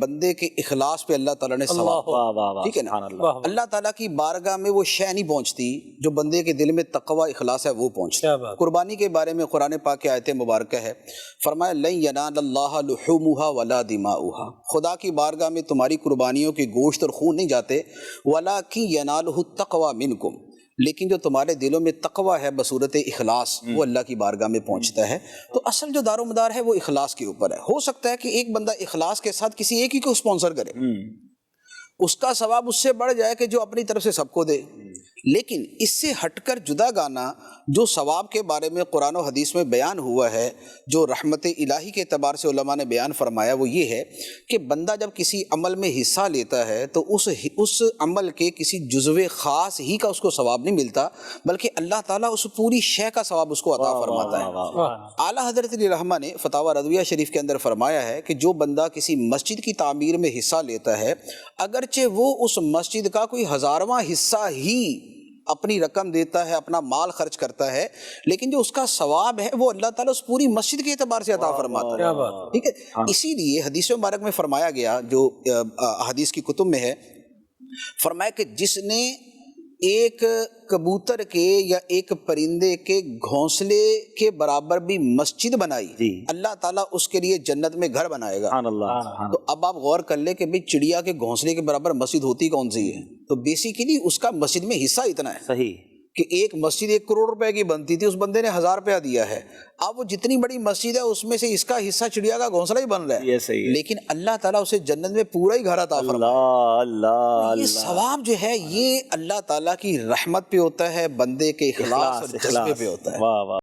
بندے کے اخلاص پہ اللہ تعالیٰ نے ثواب، ٹھیک ہے نا، اللہ تعالیٰ کی بارگاہ میں وہ شے نہیں پہنچتی جو بندے کے دل میں تقوی اخلاص ہے وہ پہنچتا ہے۔ قربانی کے بارے میں قرآن پاک کی آیت مبارکہ ہے، فرمایا لن ینال اللہ لحومها ولا دماؤها، خدا کی بارگاہ میں تمہاری قربانیوں کے گوشت اور خون نہیں جاتے، ولکن ینالہ التقوی منکم، لیکن جو تمہارے دلوں میں تقوی ہے بصورت اخلاص وہ اللہ کی بارگاہ میں پہنچتا ہے۔ تو اصل جو دار و مدار ہے وہ اخلاص کے اوپر ہے۔ ہو سکتا ہے کہ ایک بندہ اخلاص کے ساتھ کسی ایک ہی کو اسپانسر کرے، اس کا ثواب اس سے بڑھ جائے کہ جو اپنی طرف سے سب کو دے، لیکن اس سے ہٹ کر جدا گانا جو ثواب کے بارے میں قرآن و حدیث میں بیان ہوا ہے، جو رحمت الہی کے اعتبار سے علماء نے بیان فرمایا، وہ یہ ہے کہ بندہ جب کسی عمل میں حصہ لیتا ہے تو اس عمل کے کسی جزو خاص ہی کا اس کو ثواب نہیں ملتا، بلکہ اللہ تعالیٰ اس پوری شے کا ثواب اس کو عطا فرماتا ہے۔ اعلیٰ حضرت علی رحمہ نے فتاوی رضویہ شریف کے اندر فرمایا ہے کہ جو بندہ کسی مسجد کی تعمیر میں حصہ لیتا ہے، اگرچہ وہ اس مسجد کا کوئی 1000واں حصہ ہی اپنی رقم دیتا ہے، اپنا مال خرچ کرتا ہے، لیکن جو اس کا ثواب ہے وہ اللہ تعالیٰ اس پوری مسجد کے اعتبار سے عطا فرماتا ہے، ٹھیک ہے۔ اسی لیے حدیث مبارک میں فرمایا گیا، جو حدیث کی کتب میں ہے، فرمایا کہ جس نے ایک کبوتر کے یا ایک پرندے کے گھونسلے کے برابر بھی مسجد بنائی، اللہ تعالیٰ اس کے لیے جنت میں گھر بنائے گا۔ تو اب آپ غور کر لیں کہ بھئی چڑیا کے گھونسلے کے برابر مسجد ہوتی کون سی ہے؟ تو بیسیکلی اس کا مسجد میں حصہ اتنا ہے، صحیح کہ ایک مسجد 1 کروڑ روپے کی بنتی تھی، اس بندے نے 1000 روپیہ دیا ہے، اب وہ جتنی بڑی مسجد ہے اس میں سے اس کا حصہ چڑیا کا گھونسلہ ہی بن رہا ہے، لیکن اللہ تعالیٰ اسے جنت میں پورا ہی گھر عطا فرمائے۔ یہ ثواب جو ہے یہ اللہ تعالیٰ کی رحمت پہ ہوتا ہے، بندے کے اخلاص اور جذبے پہ ہوتا ہے۔